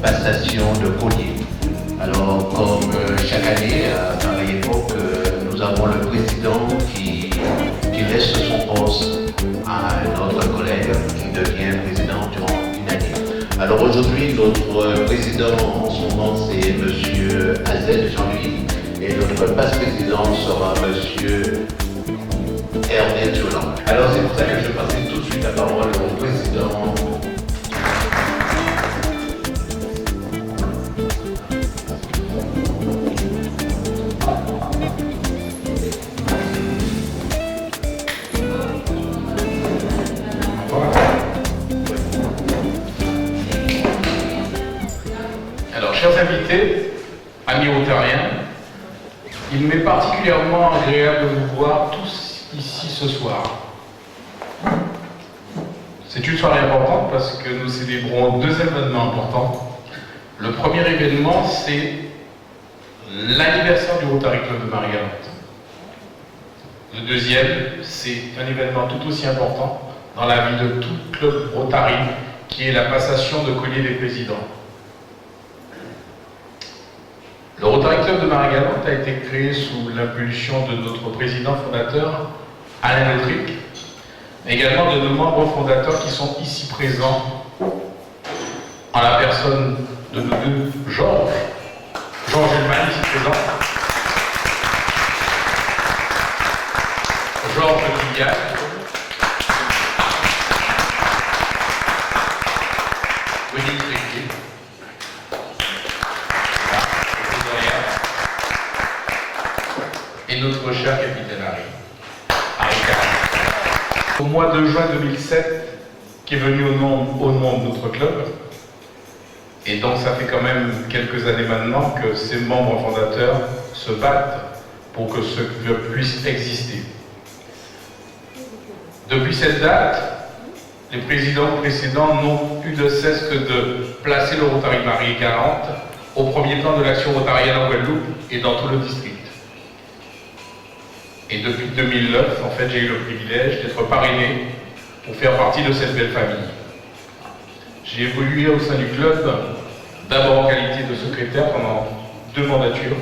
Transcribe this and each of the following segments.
passation de collier. Alors, comme chaque année, à pareille époque, nous avons le président qui laisse son poste à un autre collègue qui devient président durant une année. Alors aujourd'hui, notre président en ce moment, c'est M. Azel Jean-Louis, et notre passe-président sera M. Hervé Jolan. Alors c'est pour ça que je vais passer tout de suite la parole au président. Alors, chers invités, amis rotariens, il m'est particulièrement agréable de vous voir tous ici ce soir. C'est une soirée importante parce que nous célébrons deux événements importants. Le premier événement, c'est l'anniversaire du Rotary Club de Marie-Galante. Le deuxième, c'est un événement tout aussi important dans la vie de tout club Rotary, qui est la passation de collier des présidents. Le Rotary Club de Marie-Galante a été créé sous l'impulsion de notre président fondateur, Alain Lautric, mais également de nos membres fondateurs qui sont ici présents, en la personne de nos deux Georges Gilman, ici présent, Georges Guillac, Wendy Tréquier, et notre cher capitaine Harry Carré. Au mois de juin 2007, qui est venu au nom de notre club, et donc ça fait quand même quelques années maintenant que ses membres fondateurs se battent pour que ce club puisse exister. Depuis cette date, les présidents précédents n'ont eu de cesse que de placer le Rotary Marie-Galante au premier plan de l'action rotarienne en Guadeloupe et dans tout le district. Et depuis 2009, en fait, j'ai eu le privilège d'être parrainé pour faire partie de cette belle famille. J'ai évolué au sein du club, d'abord en qualité de secrétaire pendant 2 mandatures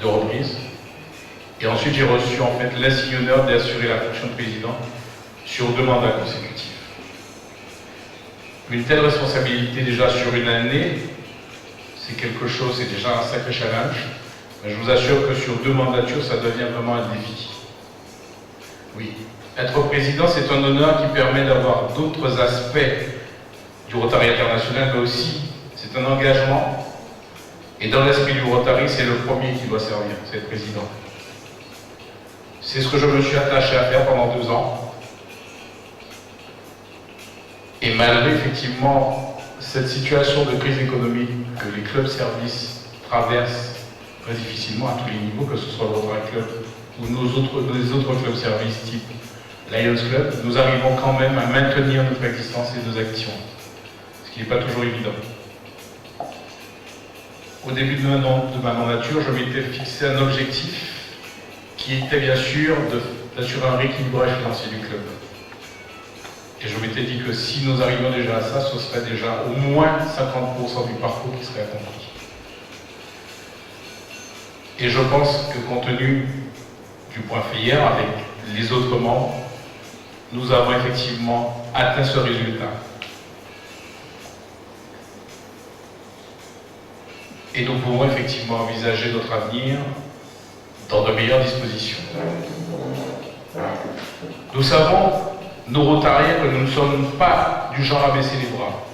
de reprise, et ensuite j'ai reçu en fait l'insigne honneur d'assurer la fonction de président sur 2 mandats consécutifs. Une telle responsabilité déjà sur une année, c'est quelque chose, c'est déjà un sacré challenge. Mais je vous assure que sur 2 mandatures, ça devient vraiment un défi. Oui, être président, c'est un honneur qui permet d'avoir d'autres aspects du Rotary international, mais aussi c'est un engagement. Et dans l'esprit du Rotary, c'est le premier qui doit servir, c'est le président. C'est ce que je me suis attaché à faire pendant 2 ans. Et malgré effectivement cette situation de crise économique que les clubs services traversent très difficilement à tous les niveaux, que ce soit le Rotary Club ou les autres clubs services type Lions Club, nous arrivons quand même à maintenir notre existence et nos actions, ce qui n'est pas toujours évident. Au début de ma mandature, je m'étais fixé un objectif qui était bien sûr d'assurer un rééquilibrage financier du club. Et je m'étais dit que si nous arrivions déjà à ça, ce serait déjà au moins 50% du parcours qui serait accompli. Et je pense que compte tenu du point fait hier avec les autres membres, nous avons effectivement atteint ce résultat. Et nous pouvons effectivement envisager notre avenir dans de meilleures dispositions. Nous savons, nos Rotariens, que nous ne sommes pas du genre à baisser les bras.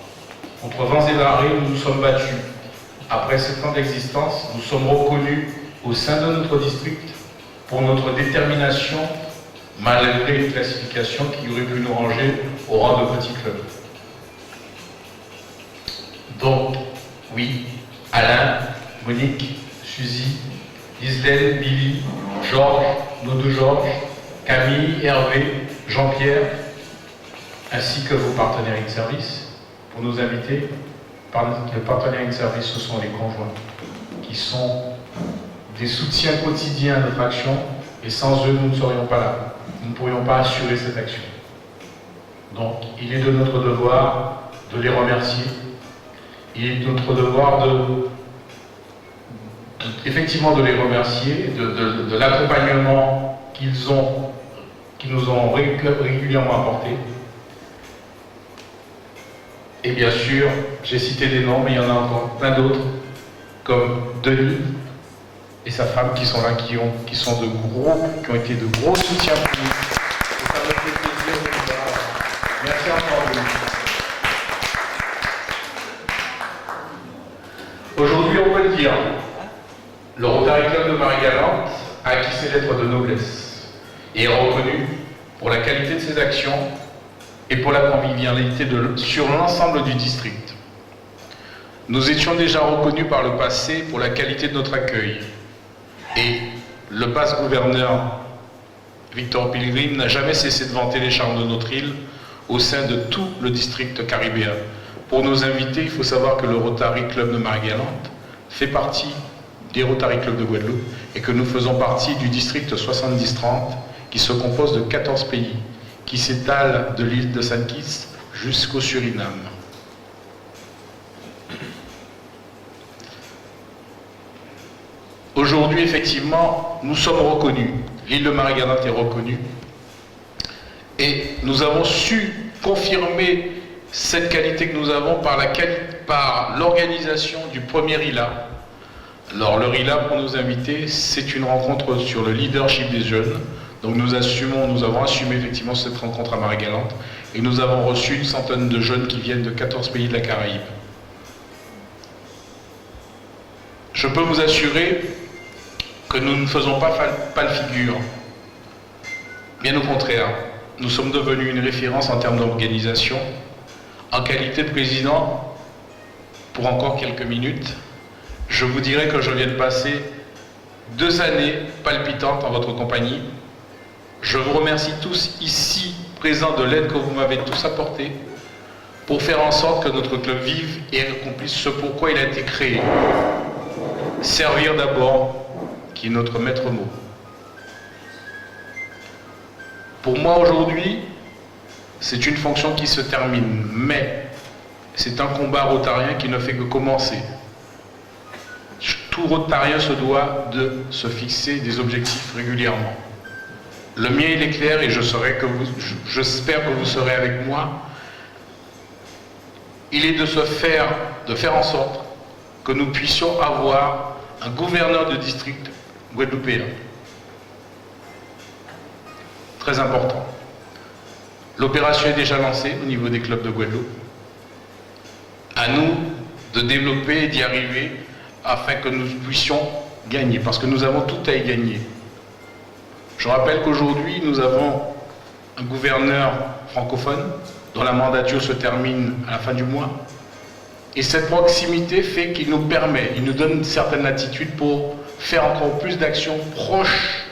Contre vents et marées, nous nous sommes battus. Après 7 ans d'existence, nous sommes reconnus au sein de notre district pour notre détermination, malgré une classification qui aurait pu nous ranger au rang de petit club. Donc, oui, Alain, Monique, Suzy, Islaine, Billy, Georges, nos 2 Georges, Camille, Hervé, Jean-Pierre, ainsi que vos partenaires in-service. Pour nos invités, les partenaires in-service, ce sont les conjoints, qui sont des soutiens quotidiens à notre action, et sans eux, nous ne serions pas là. Nous ne pourrions pas assurer cette action. Donc, il est de notre devoir de les remercier Il est notre devoir effectivement de les remercier, de l'accompagnement qu'ils nous ont régulièrement apporté. Et bien sûr, j'ai cité des noms, mais il y en a encore plein d'autres, comme Denis et sa femme qui sont là, qui ont été de gros soutiens pour nous. Et ça me fait plaisir de vous voir. Merci encore à vous. Aujourd'hui, on peut le dire, le Rotary Club de Marie-Galante a acquis ses lettres de noblesse et est reconnu pour la qualité de ses actions et pour la convivialité sur l'ensemble du district. Nous étions déjà reconnus par le passé pour la qualité de notre accueil. Et le passe-gouverneur Victor Pilgrim n'a jamais cessé de vanter les charmes de notre île au sein de tout le district caribéen. Pour nos invités, il faut savoir que le Rotary Club de Marie-Galante fait partie des Rotary Club de Guadeloupe et que nous faisons partie du district 70-30 qui se compose de 14 pays, qui s'étale de l'île de Saint-Kitts jusqu'au Suriname. Aujourd'hui, effectivement, nous sommes reconnus. L'île de Marie-Galante est reconnue. Et nous avons su confirmer cette qualité que nous avons par l'organisation du premier RILA. Alors, le RILA, pour nos invités, c'est une rencontre sur le leadership des jeunes. Donc, nous avons assumé effectivement cette rencontre à Marie-Galante. Et nous avons reçu une centaine de jeunes qui viennent de 14 pays de la Caraïbe. Je peux vous assurer que nous ne faisons pas le figure. Bien au contraire, nous sommes devenus une référence en termes d'organisation. En qualité de président, pour encore quelques minutes, je vous dirais que je viens de passer 2 années palpitantes en votre compagnie. Je vous remercie tous ici présents de l'aide que vous m'avez tous apportée pour faire en sorte que notre club vive et accomplisse ce pourquoi il a été créé. Servir d'abord, qui est notre maître mot. Pour moi aujourd'hui, c'est une fonction qui se termine, mais c'est un combat rotarien qui ne fait que commencer. Tout rotarien se doit de se fixer des objectifs régulièrement. Le mien, il est clair et j'espère que vous serez avec moi. Il est de faire en sorte que nous puissions avoir un gouverneur de district guadeloupéen. Très important. L'opération est déjà lancée au niveau des clubs de Guadeloupe. À nous de développer et d'y arriver afin que nous puissions gagner, parce que nous avons tout à y gagner. Je rappelle qu'aujourd'hui, nous avons un gouverneur francophone dont la mandature se termine à la fin du mois. Et cette proximité fait qu'il nous permet, il nous donne une certaine latitude pour faire encore plus d'actions proches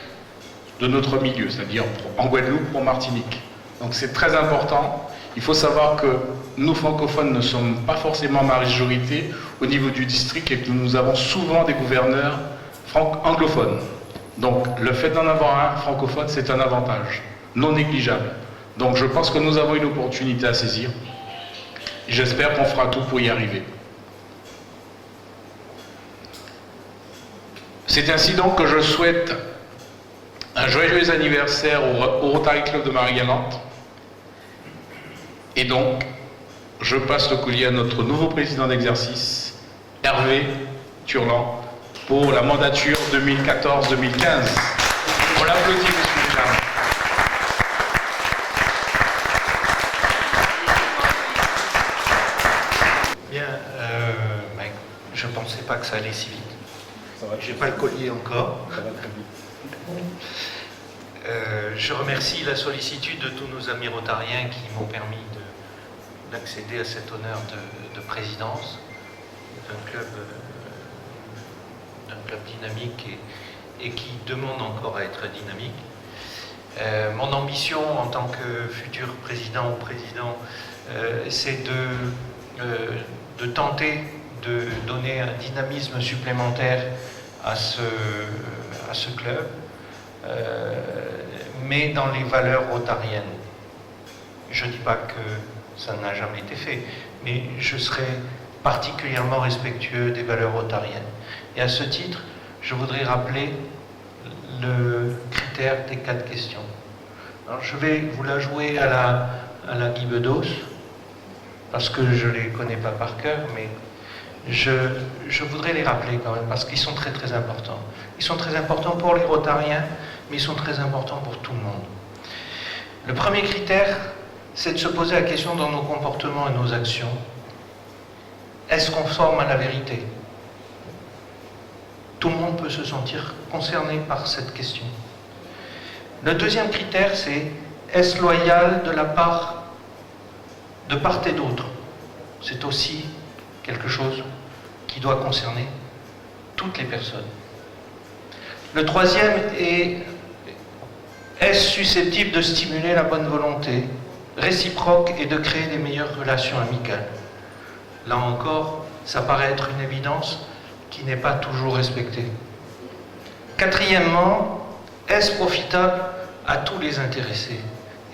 de notre milieu, c'est-à-dire en Guadeloupe ou en Martinique. Donc c'est très important. Il faut savoir que nous, francophones, ne sommes pas forcément majorité au niveau du district et que nous avons souvent des gouverneurs anglophones. Donc le fait d'en avoir un francophone, c'est un avantage non négligeable. Donc je pense que nous avons une opportunité à saisir. J'espère qu'on fera tout pour y arriver. C'est ainsi donc que je souhaite un joyeux anniversaire au Rotary Club de Marie-Galante. Et donc, je passe le collier à notre nouveau président d'exercice, Hervé Turlan, pour la mandature 2014-2015. On l'applaudit, messieurs et dames. Bien, je ne pensais pas que ça allait si vite. Je n'ai pas le collier encore. Ça va très vite. Je remercie la sollicitude de tous nos amis rotariens qui m'ont permis d'accéder à cet honneur de présidence d'un club dynamique et qui demande encore à être dynamique. Mon ambition en tant que futur président ou président, c'est de tenter de donner un dynamisme supplémentaire à ce club, mais dans les valeurs rotariennes. Je ne dis pas que ça n'a jamais été fait, mais je serai particulièrement respectueux des valeurs rotariennes. Et à ce titre, je voudrais rappeler le critère des 4 questions. Alors, je vais vous la jouer à la Guy Bedos, parce que je ne les connais pas par cœur, mais je voudrais les rappeler quand même, parce qu'ils sont très très importants. Ils sont très importants pour les rotariens, mais ils sont très importants pour tout le monde. Le premier critère, c'est de se poser la question dans nos comportements et nos actions. Est-ce conforme à la vérité? Tout le monde peut se sentir concerné par cette question. Le deuxième critère, c'est est-ce loyal de part et d'autre? C'est aussi quelque chose qui doit concerner toutes les personnes. Le troisième est est-ce susceptible de stimuler la bonne volonté réciproque et de créer des meilleures relations amicales? Là encore, ça paraît être une évidence qui n'est pas toujours respectée. Quatrièmement, est-ce profitable à tous les intéressés?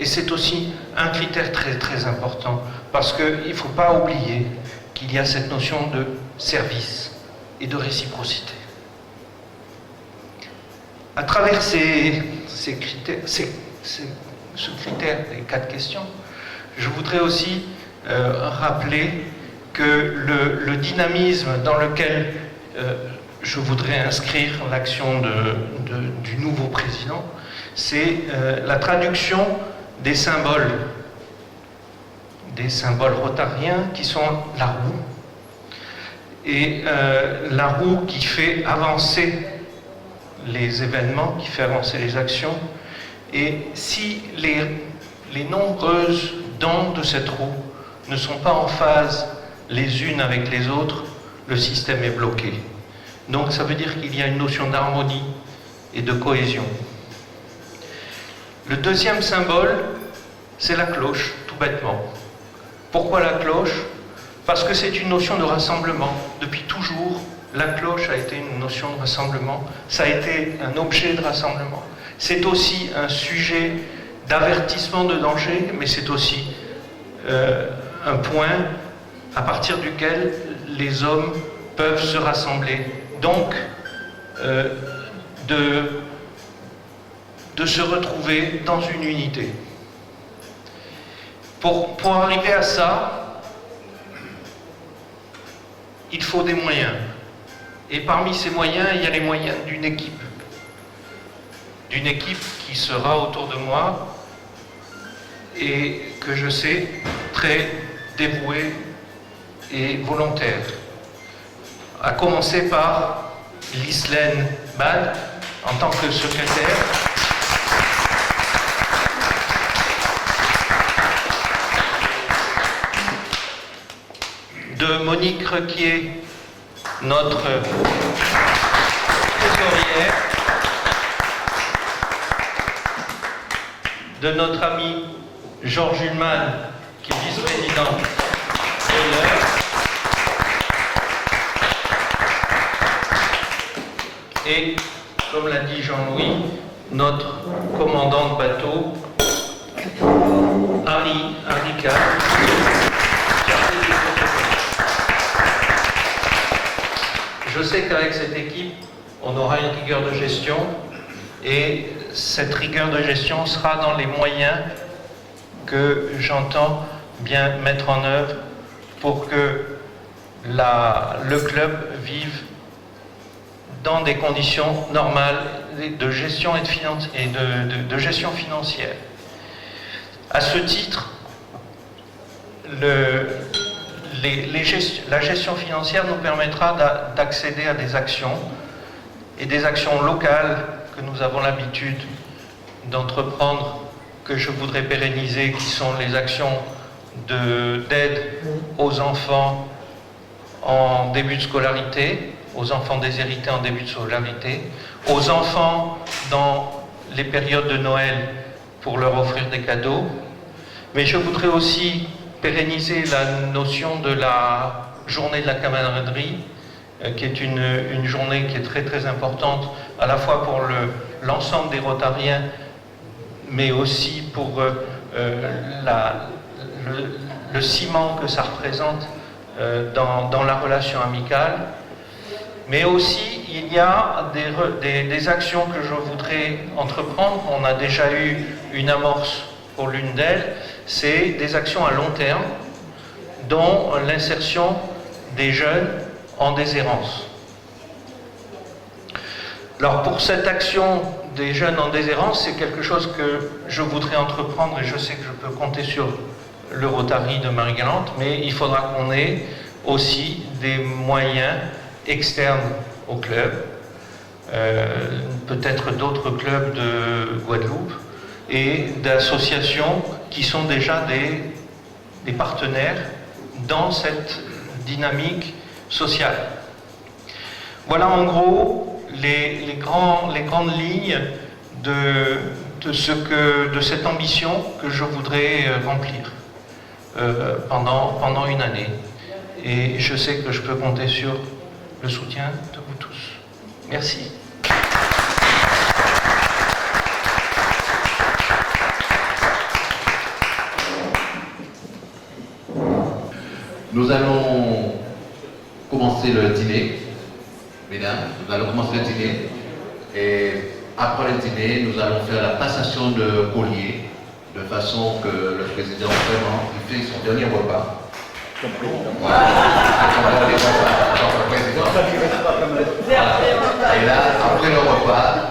Et c'est aussi un critère très très important, parce qu'il ne faut pas oublier qu'il y a cette notion de service et de réciprocité. À travers ce critère des 4 questions, je voudrais aussi rappeler que le dynamisme dans lequel je voudrais inscrire l'action du nouveau président, c'est la traduction des symboles rotariens qui sont la roue, et la roue qui fait avancer les événements, qui fait avancer les actions. Et si les nombreuses dents de cette roue ne sont pas en phase les unes avec les autres, le système est bloqué. Donc ça veut dire qu'il y a une notion d'harmonie et de cohésion. Le deuxième symbole, c'est la cloche, tout bêtement. Pourquoi la cloche? Parce que c'est une notion de rassemblement. Depuis toujours, la cloche a été une notion de rassemblement. Ça a été un objet de rassemblement. C'est aussi un sujet d'avertissement de danger, mais c'est aussi un point à partir duquel les hommes peuvent se rassembler. Donc, de se retrouver dans une unité. Pour arriver à ça, il faut des moyens. Et parmi ces moyens, il y a les moyens d'une équipe. D'une équipe qui sera autour de moi et que je sais très dévouée et volontaire. À commencer par Ghislaine Bad, en tant que secrétaire. De Monique Requier, notre trésorière. De notre ami Georges Hulman, qui est vice-président d'honneur. Et, comme l'a dit Jean-Louis, notre commandant de bateau, Harry Card. Je sais qu'avec cette équipe, on aura une rigueur de gestion, et cette rigueur de gestion sera dans les moyens que j'entends bien mettre en œuvre pour que le club vive dans des conditions normales de gestion et de gestion financière. À ce titre, la gestion financière nous permettra d'accéder à des actions, et des actions locales que nous avons l'habitude d'entreprendre, que je voudrais pérenniser, qui sont les actions d'aide aux enfants en début de scolarité, aux enfants déshérités en début de scolarité, aux enfants dans les périodes de Noël pour leur offrir des cadeaux. Mais je voudrais aussi pérenniser la notion de la journée de la camaraderie, qui est une journée qui est très très importante, à la fois pour l'ensemble des Rotariens, mais aussi pour le ciment que ça représente dans la relation amicale. Mais aussi, il y a des actions que je voudrais entreprendre. On a déjà eu une amorce pour l'une d'elles. C'est des actions à long terme, dont l'insertion des jeunes en déshérence. Alors pour cette action des jeunes en déshérence, c'est quelque chose que je voudrais entreprendre et je sais que je peux compter sur le Rotary de Marie-Galante, mais il faudra qu'on ait aussi des moyens externes au club, peut-être d'autres clubs de Guadeloupe et d'associations qui sont déjà des partenaires dans cette dynamique sociale. Voilà en gros les grandes lignes de cette ambition que je voudrais remplir pendant une année. Et je sais que je peux compter sur le soutien de vous tous. Merci. Nous allons commencer le dîner, mesdames, nous allons commencer le dîner et après le dîner, nous allons faire la passation de collier de façon que le président vraiment il fait son dernier repas. Voilà. Son dernier repas, donc le président. Voilà. Et là, après le repas,